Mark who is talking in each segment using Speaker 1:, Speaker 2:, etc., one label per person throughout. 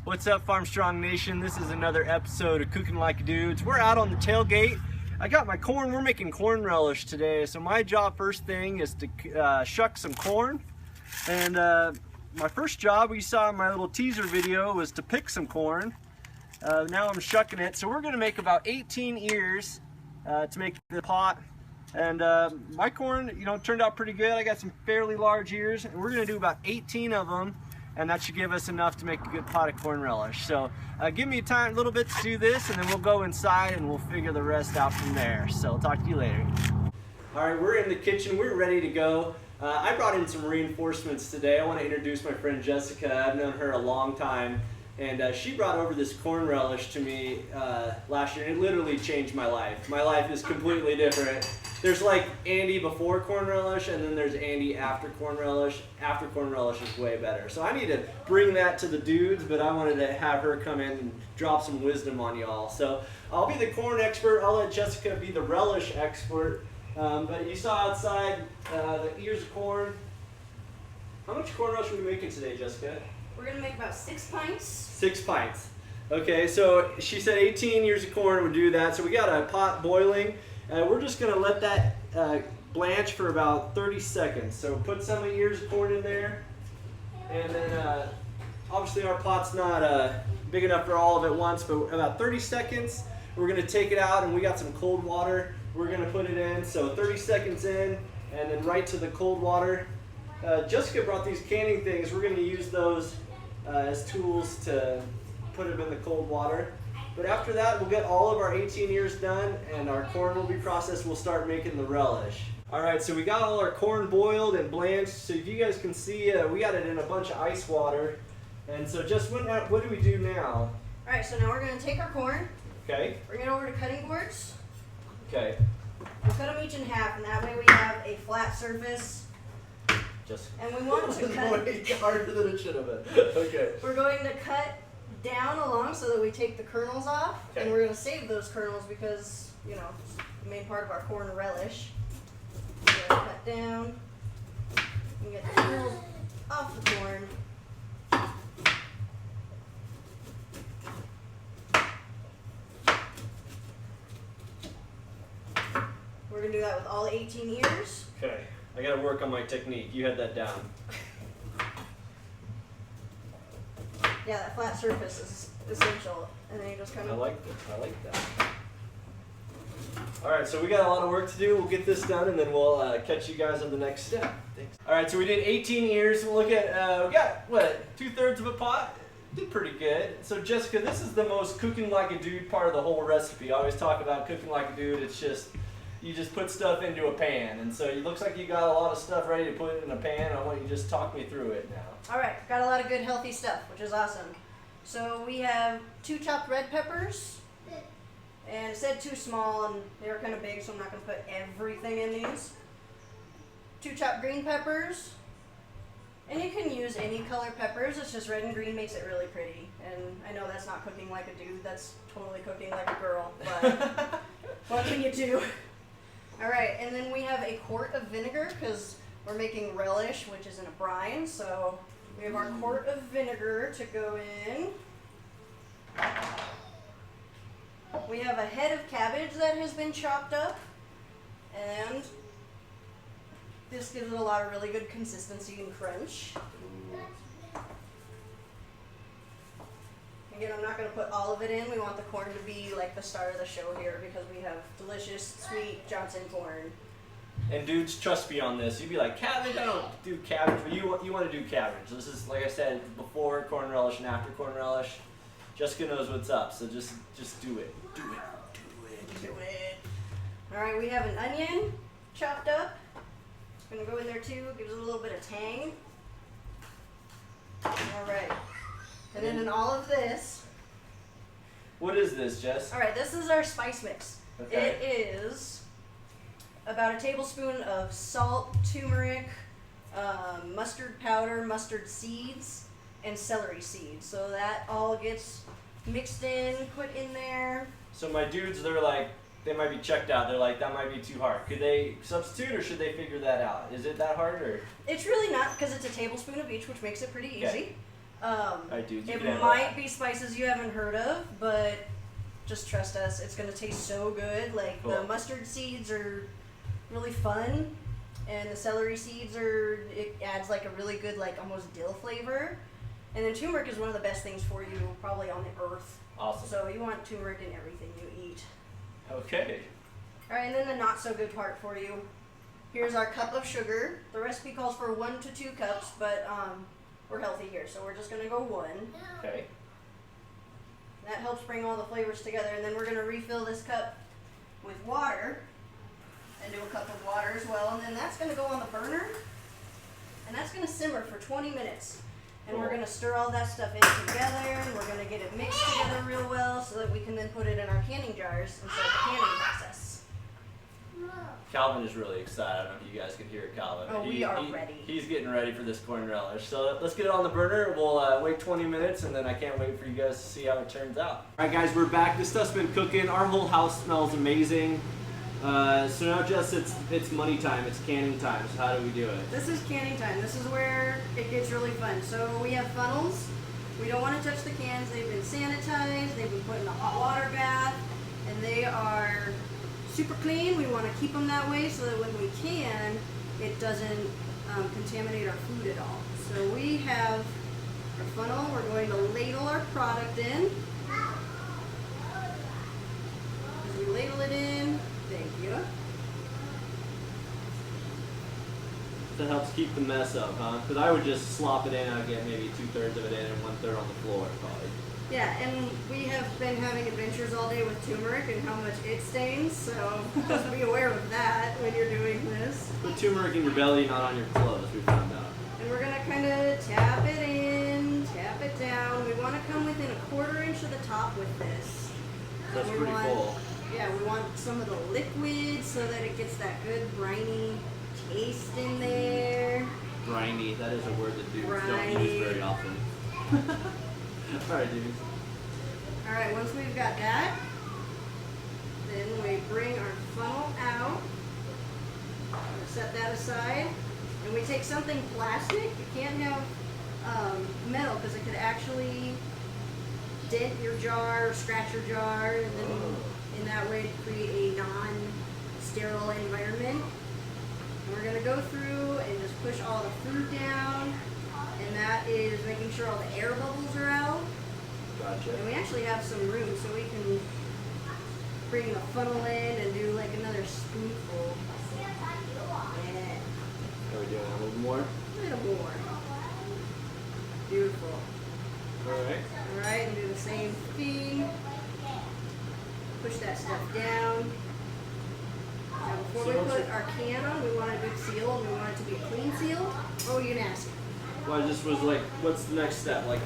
Speaker 1: What's up, Farmstrong Nation? This is another episode of Cooking Like Dudes. We're out on the tailgate. I got my corn. We're making corn relish today. So my job first thing is to shuck some corn. And my first job, we saw in my little teaser video, was to pick some corn. Now I'm shucking it. So we're going to make about 18 ears to make the pot. And my corn, turned out pretty good. I got some fairly large ears, and we're going to do about 18 of them. And that should give us enough to make a good pot of corn relish. So give me a little bit to do this, and then we'll go inside and we'll figure the rest out from there. So I'll talk to you later. All right, we're in the kitchen. We're ready to go. I brought in some reinforcements today. I want to introduce my friend Jessica. I've known her a long time, and she brought over this corn relish to me last year, and it literally changed my life. My life is completely different. There's like Andy before corn relish, and then there's Andy after corn relish. After corn relish is way better. So I need to bring that to the dudes, but I wanted to have her come in and drop some wisdom on y'all. So I'll be the corn expert. I'll let Jessica be the relish expert. But you saw outside the ears of corn. How much corn relish are we making today, Jessica?
Speaker 2: We're going to make about 6 pints.
Speaker 1: 6 pints. Okay, so she said 18 ears of corn would do that. So we got a pot boiling. We're just going to let that blanch for about 30 seconds. So put some ears of corn in there. And then obviously our pot's not big enough for all of it at once, but about 30 seconds. We're going to take it out, and we got some cold water. We're going to put it in. So 30 seconds in, and then right to the cold water. Jessica brought these canning things. We're going to use those as tools to put them in the cold water. But after that, we'll get all of our 18 ears done, and our corn will be processed. We'll start making the relish. All right, so we got all our corn boiled and blanched. So if you guys can see, we got it in a bunch of ice water. And so just what do we do now?
Speaker 2: All right, so now we're going to take our corn.
Speaker 1: Okay.
Speaker 2: Bring it over to cutting boards.
Speaker 1: Okay.
Speaker 2: We'll cut them each in half, and that way we have a flat surface. And we want to cut
Speaker 1: way harder than it should have been. Okay.
Speaker 2: We're going to cut down along so that we take the kernels off, and we're going to save those kernels because, it's the main part of our corn relish. We're going to cut down and get the kernels off the corn. We're going to do that with all 18 ears.
Speaker 1: Okay. I got to work on my technique. You had that down.
Speaker 2: Yeah, that flat surface is essential, and then you just kind of...
Speaker 1: I like this. I like that. All right, so we got a lot of work to do. We'll get this done, and then we'll catch you guys on the next step. Thanks. All right, so we did 18 ears. We'll look at, we got, what, 2/3 of a pot? Did pretty good. So Jessica, this is the most cooking like a dude part of the whole recipe. I always talk about cooking like a dude. It's just, you just put stuff into a pan. And so it looks like you got a lot of stuff ready to put in a pan. I want you to just talk me through it now.
Speaker 2: All right, got a lot of good healthy stuff, which is awesome. So we have 2 chopped red peppers, and it said 2 small, and they were kind of big, so I'm not going to put everything in these. 2 chopped green peppers, and you can use any color peppers. It's just red and green makes it really pretty. And I know that's not cooking like a dude, that's totally cooking like a girl, but what can you do? All right, and then we have a quart of vinegar because we're making relish, which is in a brine. So we have our quart of vinegar to go in. We have a head of cabbage that has been chopped up, and this gives it a lot of really good consistency and crunch. Again, I'm not going to put all of it in. We want the corn to be like the star of the show here because we have delicious, sweet Johnson corn.
Speaker 1: And dudes, trust me on this. You'd be like, cabbage? I don't do cabbage, but you want to do cabbage. This is, like I said, before corn relish and after corn relish. Jessica knows what's up, so just do it. Do it.
Speaker 2: All right, we have an onion chopped up. It's going to go in there too. Gives it a little bit of tang. All right. And then in all of this...
Speaker 1: What is this, Jess?
Speaker 2: All right, this is our spice mix. Okay. It is about a tablespoon of salt, turmeric, mustard powder, mustard seeds, and celery seeds. So that all gets mixed in, put in there.
Speaker 1: So my dudes, they're like, they might be checked out. They're like, that might be too hard. Could they substitute, or should they figure that out? Is it that hard, or?
Speaker 2: It's really not, because it's a tablespoon of each, which makes it pretty easy.
Speaker 1: Alright, dude, you can
Speaker 2: It
Speaker 1: have
Speaker 2: might
Speaker 1: that.
Speaker 2: be spices you haven't heard of, but just trust us, it's gonna taste so good. Like
Speaker 1: Cool.
Speaker 2: the mustard seeds are really fun, and the celery seeds it adds like a really good, like almost dill flavor. And then turmeric is one of the best things for you probably on the earth.
Speaker 1: Awesome.
Speaker 2: So you want turmeric in everything you eat.
Speaker 1: Okay.
Speaker 2: Alright, and then the not so good part for you. Here's our cup of sugar. The recipe calls for 1 to 2 cups, but we're healthy here, so we're just gonna go 1.
Speaker 1: Okay.
Speaker 2: That helps bring all the flavors together, and then we're gonna refill this cup with water, and do a cup of water as well, and then that's gonna go on the burner, and that's gonna simmer for 20 minutes. And we're gonna stir all that stuff in together, and we're gonna get it mixed together real well so that we can then put it in our canning jars and start the canning process.
Speaker 1: Calvin is really excited. I don't know if you guys can hear Calvin.
Speaker 2: Oh, we are ready.
Speaker 1: He's getting ready for this corn relish. So let's get it on the burner. We'll wait 20 minutes, and then I can't wait for you guys to see how it turns out. All right, guys, we're back. This stuff's been cooking. Our whole house smells amazing. So now just it's money time. It's canning time. So how do we do it?
Speaker 2: This is canning time. This is where it gets really fun. So we have funnels. We don't want to touch the cans. They've been sanitized. They've been put in a hot water bath, and they are super clean. We want to keep them that way so that when we can, it doesn't contaminate our food at all. So we have our funnel. We're going to ladle our product in. As we ladle it in, thank you.
Speaker 1: That helps keep the mess up, huh? Because I would just slop it in. I'd get maybe 2/3 of it in and 1/3 on the floor, probably.
Speaker 2: Yeah, and we have been having adventures all day with turmeric and how much it stains, so just be aware of that when you're doing this.
Speaker 1: Put turmeric in your belly, not on your clothes, we found out.
Speaker 2: And we're gonna kind of tap it in, tap it down. We want to come within 1/4 inch of the top with this.
Speaker 1: That's
Speaker 2: We
Speaker 1: pretty
Speaker 2: want-
Speaker 1: full.
Speaker 2: Yeah, we want some of the liquid so that it gets that good briny taste in there.
Speaker 1: Briny, that is a word that dudes don't
Speaker 2: Briny.
Speaker 1: use very often. Alright, dudes.
Speaker 2: Alright, once we've got that, then we bring our funnel out. We're gonna set that aside. And we take something plastic. You can't have metal because it could actually dent your jar, or scratch your jar, and then in that way create a non-sterile environment. And we're gonna go through and just push all the food down. And that is making sure all the air bubbles are out.
Speaker 1: Gotcha.
Speaker 2: And we actually have some room, so we can bring the funnel in and do like another spoonful. Yeah,
Speaker 1: Are we doing a little more?
Speaker 2: a little more. Beautiful.
Speaker 1: Alright.
Speaker 2: Alright, and do the same thing. Push that stuff down. Now before we put our can on, we want a good seal, and we want it to be a clean seal. What were you gonna ask?
Speaker 1: Well, I just was like, what's the next step? Like,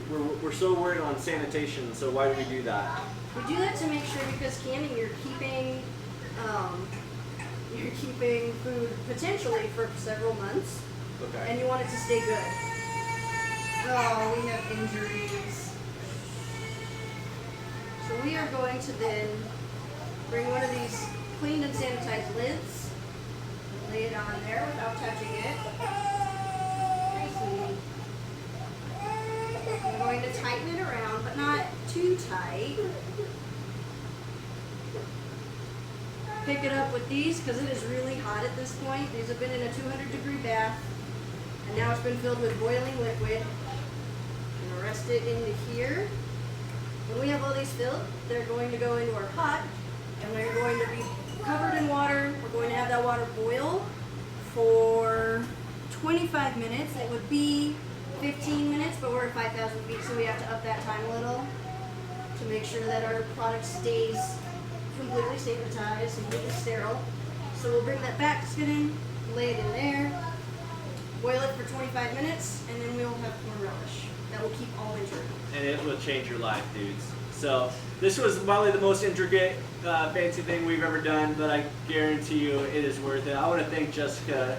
Speaker 1: we're so worried on sanitation, so why do we do that?
Speaker 2: We do that to make sure, because canning, you're keeping food potentially for several months,
Speaker 1: Okay.
Speaker 2: and you want it to stay good. Oh, we have injuries. So we are going to then bring one of these cleaned and sanitized lids and lay it on there without touching it. Nicely. I'm going to tighten it around, but not too tight. Pick it up with these because it is really hot at this point. These have been in a 200-degree bath, and now it's been filled with boiling liquid. I'm gonna rest it into here. When we have all these filled, they're going to go into our pot, and they're going to be covered in water. We're going to have that water boil for 25 minutes. It would be 15 minutes, but we're at 5,000 feet, so we have to up that time a little to make sure that our product stays completely sanitized, completely sterile. So we'll bring that basket in, lay it in there, boil it for 25 minutes, and then we'll have corn relish. That will keep all winter.
Speaker 1: And it will change your life, dudes. So this was probably the most intricate, fancy thing we've ever done, but I guarantee you it is worth it. I want to thank Jessica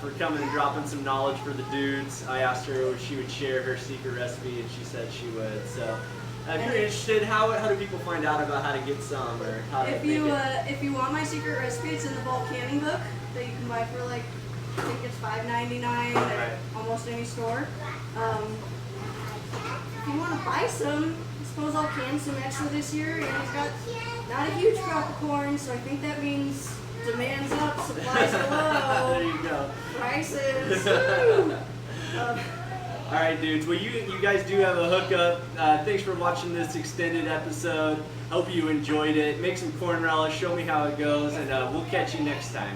Speaker 1: for coming and dropping some knowledge for the dudes. I asked her if she would share her secret recipe, and she said she would. So if you're interested, how do people find out about how to get some, or how to
Speaker 2: If you want my secret recipe, it's in the bulk canning book that you can buy for like, I think it's $5.99 at almost any store. if you want to buy some, I suppose I'll can some extra this year. And he's got not a huge crop of corn, so I think that means demand's up, supplies are low.
Speaker 1: There you go.
Speaker 2: Prices. Woo.
Speaker 1: All right, dudes. Well, you guys do have a hookup. Thanks for watching this extended episode. Hope you enjoyed it. Make some corn relish. Show me how it goes, and we'll catch you next time.